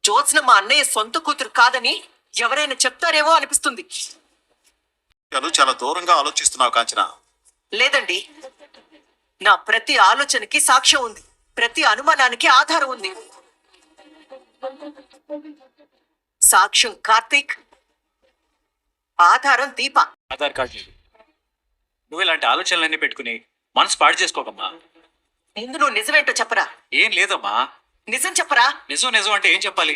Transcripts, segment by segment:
జ్యోత్స్న మా అన్నయ్య సొంత కూతురు కాదని ఎవరైనా చెప్తారేమో అనిపిస్తుంది. చాలా దూరంగా ఆలోచిస్తున్నావు కాంచన. లేదండి, నా ప్రతి ఆలోచనకి సాక్ష్యం ఉంది, ప్రతి అనుమానానికి ఆధారం ఉంది. సాక్ష్యం కార్తీక్, ఆధారం దీప. ఆధార్ కార్డు లేదు. నువ్వు ఇలాంటి ఆలోచనలన్నీ పెట్టుకుని మనసు పాడు చేసుకోకమ్మా. ముందు నువ్వు నిజమేంటో చెప్పరా. ఏం లేదమ్మా. నిజం చెప్పరా. నిజం నిజం అంటే ఏం చెప్పాలి?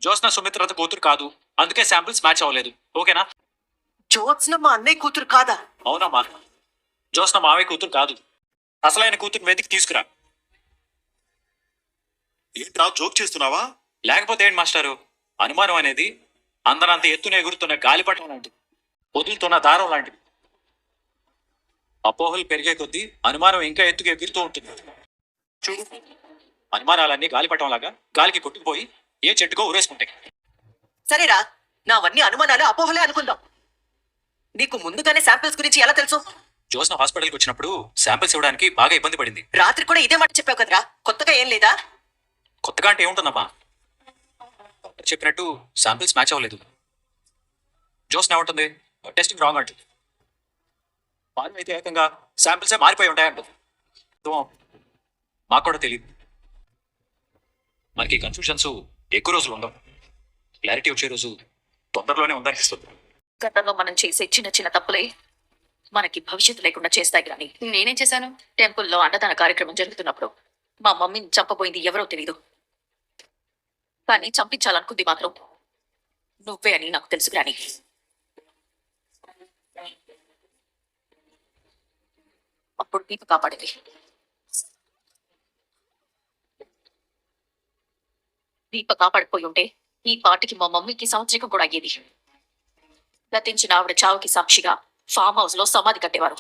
జ్యోత్స్న సుమిత్రత కూతురు కాదు, అందుకే శాంపిల్స్ మ్యాచ్ అవ్వలేదు. ఓకేనా? జ్యోత్స్న మా అన్నయ్య కూతురు కాదా? అవునమ్మా, జ్యోత్స్న మావయ్య కూతురు కాదు. అసలైన కూతురు వెతికి తీసుకురా. ఏంట్రా జోక్ చేస్తున్నావా? లేకపోతే ఏంటి మాస్టారు, అనుమానం అనేది అందరంత ఎత్తున ఎగురుతున్న గాలిపటం లాంటిది, వదులుతున్న దారం లాంటిది. అపోహలు పెరిగే కొద్దీ అనుమానం ఇంకా ఎత్తుకు ఎగురుతూ ఉంటుంది. చూడు, అనుమానాలన్నీ గాలిపటం లాగా గాలికి కొట్టుకుపోయి ఏ చెట్టుకో ఊరేసుకుంటాయి. సరేరా, నావన్నీ అనుమానాలు అపోహలే అనుకుందాం. నీకు ముందుగానే శాంపిల్స్ గురించి ఎలా తెలుసు? జ్యోత్స్న హాస్పిటల్కి వచ్చినప్పుడు శాంపిల్స్ ఇవ్వడానికి బాగా ఇబ్బంది పడింది. రాత్రి కూడా ఇదే మాట చెప్పావు కదరా, కొత్తగా ఏం లేదా? కొత్తగా అంటే ఏముంటుందమ్మా, డాక్టర్ చెప్పినట్టు శాంపిల్స్ మ్యాచ్ అవ్వలేదు. జ్యోత్స్న ఏమంటుంది, టెస్టింగ్ రాంగ్ అంటుంది. మారు అయితే ఏకంగా శాంపిల్సే మారిపోయి ఉంటాయంటుంది. మాకు కూడా తెలియదు. మనకి కన్ఫ్యూషన్స్ ఎక్కువ రోజులు ఉండవు, క్లారిటీ వచ్చే రోజు తొందరలోనే ఉందనిపిస్తుంది. గతంలో మనం చేసే చిన్న చిన్న తప్పులే మనకి భవిష్యత్తు లేకుండా చేస్తాయి. కానీ నేనేం చేశాను? టెంపుల్లో అన్నదాన కార్యక్రమం జరుగుతున్నప్పుడు మా మమ్మీని చంపబోయింది ఎవరో తెలీదు, కానీ చంపించాలనుకుంది మాత్రం నువ్వే అని నాకు తెలుసు. కానీ అప్పుడు దీప కాపాడింది. దీప కాపాడిపోయి ఉంటే ఈ పార్టీకి మా మమ్మీకి సంవత్సరం కూడా అయ్యేది. గతించిన ఆవిడ చావుకి సాక్షిగా ఫామ్ హౌస్ లో సమాధి కట్టేవారు.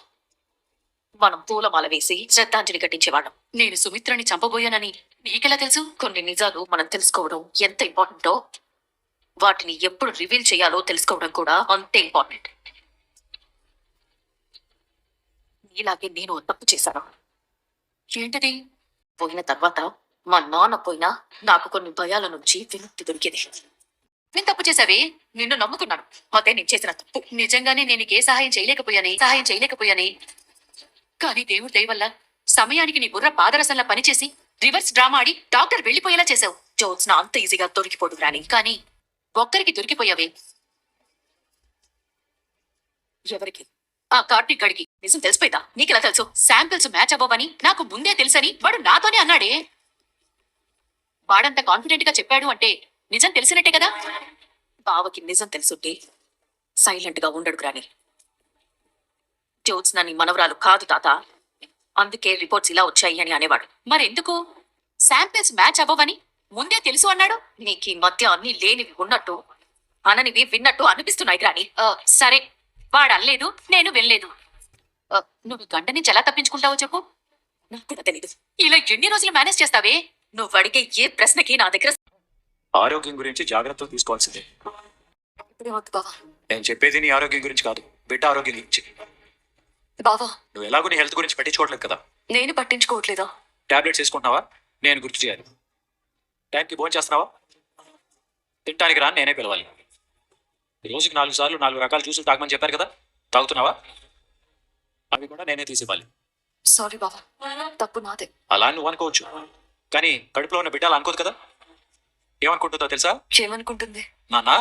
మనం పూలమాల వేసి శ్రద్ధాంజలి ఘటించేవాళ్ళం. నేను సుమిత్రని చంపబోయానని నీకెలా తెలుసు? కొన్ని నిజాలు మనం తెలుసుకోవడం ఎంత ఇంపార్టెంటో వాటిని ఎప్పుడు రివీల్ చేయాలో తెలుసుకోవడం కూడా అంతే ఇంపార్టెంట్. నీలాగే నేను తప్పు చేశాను. ఏంటది? పోయిన తర్వాత మా నాన్న పోయినా నాకు కొన్ని భయాల నుంచి విముక్తి దొరికేది. నేను తప్పు చేసావే, నిన్ను నమ్ముకున్నాను, అదే నేను చేసిన తప్పు. నిజంగానే నేను ఏ సహాయం చేయలేకపోయానే. కానీ దేవుడి దయ వల్ల సమయానికి నీ బుర్ర పాదరసంలా పనిచేసి రివర్స్ డ్రామా ఆడి డాక్టర్ వెళ్లిపోయేలా చేసావు. జ్యోత్స్న అంత ఈజీగా దొరికిపోదు రాని, కానీ ఒక్కరికి దొరికిపోయావే. ఎవరికి? ఆ కార్తీక్ గడికి నిజం తెలిసిపోయిందా? నీకెలా తెలుసు? శాంపిల్స్ మ్యాచ్ అవ్వవని నాకు ముందే తెలుసని వాడు నాతోనే అన్నాడే. వాడంత కాన్ఫిడెంట్ గా చెప్పాడు అంటే నిజం తెలిసినట్టే కదా. బావకి నిజం తెలుసుంటే సైలెంట్ గా ఉండడు గ్రాని. జ్యోత్స్న నీ మనవరాలు కాదు తాత, అందుకే రిపోర్ట్స్ ఇలా వచ్చాయి అని అనేవాడు. మరెందుకు శాంపిల్స్ మ్యాచ్ అవ్వవని ముందే తెలుసు అన్నాడు? నీకు ఈ మధ్య అన్ని లేనివి ఉన్నట్టు అననివి విన్నట్టు అనిపిస్తున్నాయి గ్రాని. సరే, వాడు అనలేదు, నేను వెళ్ళలేదు. నువ్వు గంట నుంచి ఎలా తప్పించుకుంటావో చెప్పు, నాకు కూడా తెలీదు. ఇలా ఎన్ని రోజులు మేనేజ్ చేస్తావే? నువ్వు అడిగే ఏ ప్రశ్నకి నా దగ్గర ఆరోగ్యం గురించి జాగ్రత్తలు తీసుకోవాల్సిందే. బావా, నేను చెప్పేది నీ ఆరోగ్యం గురించి కాదు, బిడ్డ ఆరోగ్యం గురించి. బావా, నువ్వు ఎలాగో నీ హెల్త్ గురించి పట్టించుకోవట్లేదు కదా. నేను పట్టించుకోవట్లేదా? టాబ్లెట్స్ వేసుకుంటున్నావా? నేను గుర్తు చేయాలి. టైంకి భోజనం చేస్తున్నావా? తినడానికి రా, నేనే పిలవాలి. రోజుకి 4 సార్లు 4 రకాల జ్యూసులు తాగమని చెప్పారు కదా, తాగుతున్నావా? అవి కూడా నేనే తీసివ్వాలి. సారీ బావా, తప్పు నాదే. అలా నువ్వు అనుకోవచ్చు, కానీ కడుపులో ఉన్న బిడ్డ అలా అనుకోదు కదా. ఏమనుకుంటుందో తెలుసా? ఏమనుకుంటుంది? నాన్న,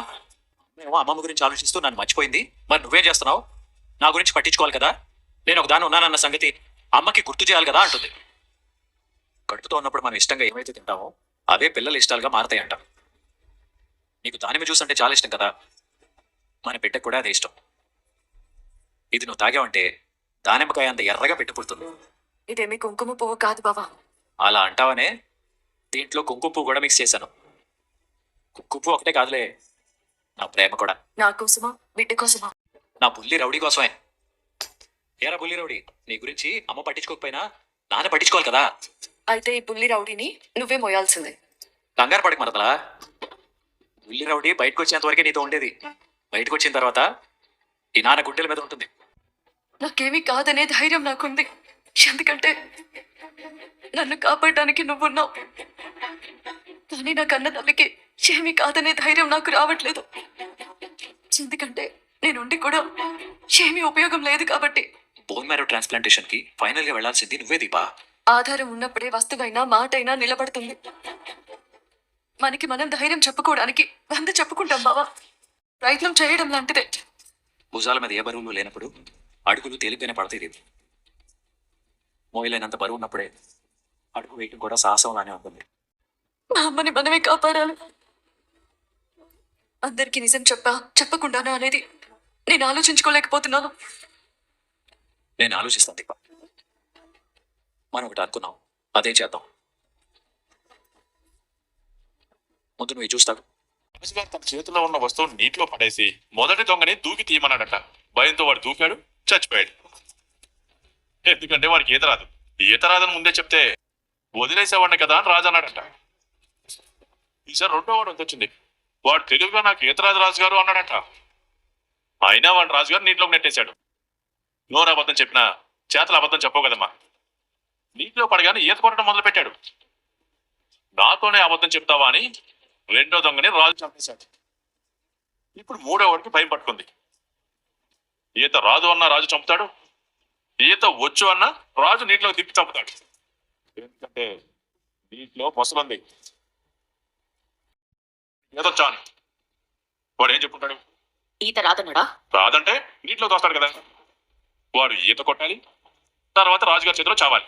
మేము అమ్మమ్మ గురించి ఆలోచిస్తూ నన్ను మర్చిపోయింది, మరి నువ్వేం చేస్తున్నావు? నా గురించి పట్టించుకోవాలి కదా, నేను ఒక దాన్ని ఉన్నానన్న సంగతి అమ్మకి గుర్తు చేయాలి కదా అంటుంది. కడుపుతో ఉన్నప్పుడు మనం ఇష్టంగా ఏమైతే తింటామో అవే పిల్లలు ఇష్టాలుగా మారతాయంట. నీకు దానిమ్మ జ్యూస్ అంటే చాలా ఇష్టం కదా, మన బిడ్డకు కూడా అదే ఇష్టం. ఇది నువ్వు తాగావంటే దానిమ్మకాయ అంత ఎర్రగా పెట్టి పుడుతుంది. ఇదేమి కుంకుమ పువ్వు కాదు బావా. అలా అంటావనే దీంట్లో కుంకుమ పువ్వు కూడా మిక్స్ చేశాను. కుంకుమ పువ్వు ఒకటే కాదులే, నా ప్రేమ కూడా. నా కోసమా, బిడ్డ కోసమా? నా బుల్లి రౌడీ కోసమే. ఏరా బుల్లి రౌడీ, నీ గురించి అమ్మ పట్టించుకోకపోయినా నాన్న పట్టించుకోవాలి కదా. అయితే ఈ బుల్లి రౌడీని నువ్వే మోయాల్సిందే. కంగారు పడక మరదలా, బుల్లి రౌడీ బయటకు వచ్చేంత వరకే నీతో ఉండేది. బయటకు వచ్చిన తర్వాత ఈ నాన్న గుండెల మీద ఉంటుంది. నాకేమీ కాదనే ధైర్యం నాకుంది, ఎందుకంటే నన్ను కాపాడడానికి నువ్వున్నావు. కానీ నా కన్న తల్లికి ఏమీ కాదనే ధైర్యం నాకు రావట్లేదు. ఎందుకంటే నేనుండి కూడా ఏమీ ఉపయోగం లేదు కాబట్టి. బోన్ మ్యారో ట్రాన్స్ప్లాంటేషన్ కి ఫైనల్ గా వెళ్లాల్సింది నువ్వే దీపా. ఆధారం ఉన్నప్పుడే వస్తువైనా మాటైనా నిలబడుతుంది. మనకి మనం ధైర్యం చెప్పుకోవడానికి 100 చెప్పుకుంటాం బావా. ప్రయత్నం చేయడం లాంటిదే. భుజాల మీద ఏ బరువులు లేనప్పుడు అడుగులు తేలిగ్గానే పడతాయి దీపు. మోయలేనంత బరువు ఉన్నప్పుడే అడుగు వేయటం కూడా సాహసంలానే ఉంటుంది. మా అమ్మని మనమే కాపాడాలి. అందరికీ నిజం చెప్పకుండానా అనేది నేను ఆలోచించుకోలేకపోతున్నాను. నేను ఆలోచిస్తాను దీప. మనం ఒకటి అనుకున్నాం, అదే చేద్దాం. ముందు నువ్వు చూస్తావు. రమేష్ గారు తన చేతిలో ఉన్న వస్తువును నీటిలో పడేసి మొదటి దొంగని దూకి తీయమన్నాడట. భయంతో వాడు దూకాడు, చచ్చిపోయాడు. ఎందుకంటే వాడికి ఈత రాదు. ఈత రాదని ముందే చెప్తే వదిలేసేవాడిని కదా అని రాజు అన్నాడట. ఈసారి రెండో వాడు వచ్చింది. వాడు తెలుగుగా నాకు ఈత రాజు రాజుగారు అన్నాడట. అయినా వాడు రాజుగారు నీటిలోకి నెట్టేశాడు. నోరు అబద్ధం చెప్పినా చేతలు అబద్ధం చెప్పవు కదమ్మా. నీటిలో పడగానే ఈత కొట్టడం మొదలు పెట్టాడు. నాతోనే అబద్ధం చెప్తావా అని రెండో దొంగని రాజు చంపేశాడు. ఇప్పుడు మూడో వాడికి భయం పట్టుకుంది. ఈత రాదు అన్నా రాజు చంపుతాడు, ఈత వచ్చు అన్నా రాజు నీటిలో దిప్పి చంపుతాడు. ఎందుకంటే నీటిలో మొసలుంది. ఈతొచ్చాను వాడు ఏం చెప్పుకుంటాడు? ఈత రాదన్నాడా? రాదంటే నీటిలో తోస్తాడు కదా. వాడు ఈత కొట్టాలి, తర్వాత రాజుగారి చేతిలో చావాలి.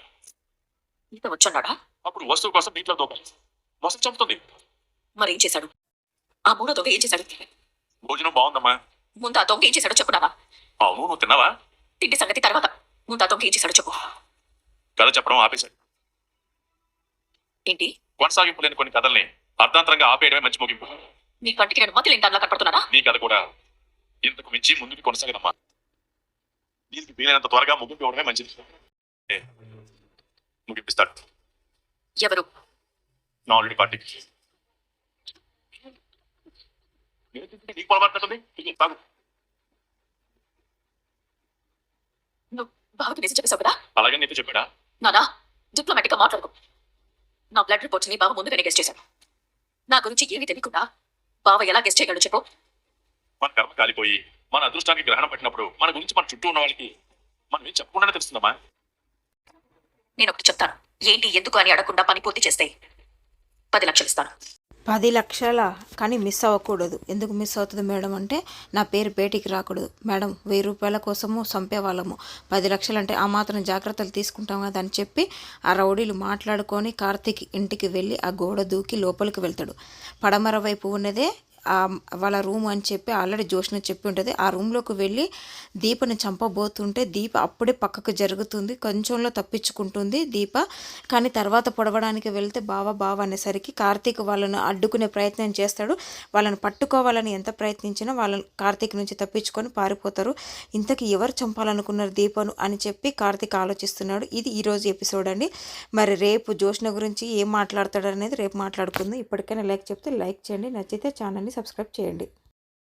ఈత వచ్చన్నాడా? అప్పుడు వస్తువు కోసం నీటిలో దూకాలి. మొసలు చంపుతుంది. మరేం చేశాడు? ఆ మూడో దొంగ ఏం చేశాడు? భోజనం బాగుందమ్మా. ముందు ఆ దొంగ ఏం చేశాడో చెప్పుడావా? అవును, నువ్వు తిన్నావా? తిండి సంగతి తర్వాత. ముందు ఆ దొంగ ఏం చేశాడో చెప్పు. కథ చెప్పడం ఆపేశాడు. ఏంటి? కొనసాగింపు లేని కొన్ని కథల్ని అర్ధాంతరంగా ఆపేయడమే మంచి ముగింపు. నీ కంటికి నేను మతి లేని కనపడుతున్నానా? నీ కథ కూడా ఇంతకు మించి ముందుకు కొనసాగదమ్మా. దీనికి వీలైనంత త్వరగా ముగింపు ఇవ్వడమే మంచిది. ముగిపిస్తాడు ఎవరు? నా ఆల్రెడీ పార్టీకి. నీకు పొలబడుతుంది. తాగు. నువ్వు బావకి నిజం చెప్పేశావు కదా? అలాగే నీతో చెప్పాడా? నానా డిప్లొమాటిక్ గా మాట్లాడుకో. నా బ్లడ్ రిపోర్ట్స్ ని బావ ముందుగానే గెస్ట్ చేశాను. నా గురించి ఏమీ తెలియకుండా బావ ఎలా గెస్ట్ చేయగలడు చెప్పు. మన కర్మ కాలిపోయి మన అదృష్టానికి గ్రహణం పట్టినప్పుడు మన గురించి మన చుట్టూ ఉన్న వాళ్ళకి మనం ఏం చెప్పకుండానే తెలుస్తుందమ్మా. నేను ఒకటి చెప్తాను. ఏంటి ఎందుకు అని అడగకుండా పని పూర్తి చేస్తే 10 లక్షలు ఇస్తాను. 10 లక్షల కానీ మిస్ అవ్వకూడదు. ఎందుకు మిస్ అవుతుంది మేడం అంటే నా పేరు బయటికి రాకూడదు మేడం. 1000 రూపాయల కోసము చంపేవాళ్ళము. 10 లక్షలు అంటే ఆ మాత్రం జాగ్రత్తలు తీసుకుంటాం కదా అని చెప్పి ఆ రౌడీలు మాట్లాడుకొని కార్తీక్ ఇంటికి వెళ్ళి ఆ గోడ దూకి లోపలికి వెళ్తాడు. పడమర వైపు ఉన్నదే వాళ్ళ రూమ్ అని చెప్పి ఆల్రెడీ జోష్న చెప్పి ఉంటుంది. ఆ రూమ్లోకి వెళ్ళి దీపని చంపబోతుంటే దీప అప్పుడే పక్కకు జరుగుతుంది. కొంచెంలో తప్పించుకుంటుంది దీప. కానీ తర్వాత పొడవడానికి వెళ్తే బావ అనేసరికి కార్తీక్ వాళ్ళను అడ్డుకునే ప్రయత్నం చేస్తాడు. వాళ్ళని పట్టుకోవాలని ఎంత ప్రయత్నించినా వాళ్ళని కార్తీక్ నుంచి తప్పించుకొని పారిపోతారు. ఇంతకీ ఎవరు చంపాలనుకున్నారు దీపను అని చెప్పి కార్తీక్ ఆలోచిస్తున్నాడు. ఇది ఈరోజు ఎపిసోడ్ అండి. మరి రేపు జోష్న గురించి ఏం మాట్లాడతాడు అనేది రేపు మాట్లాడుకుందాం. ఇప్పటికైనా లైక్ చెప్తే లైక్ చేయండి, నచ్చితే ఛానల్ని సబ్స్క్రైబ్ చేయండి.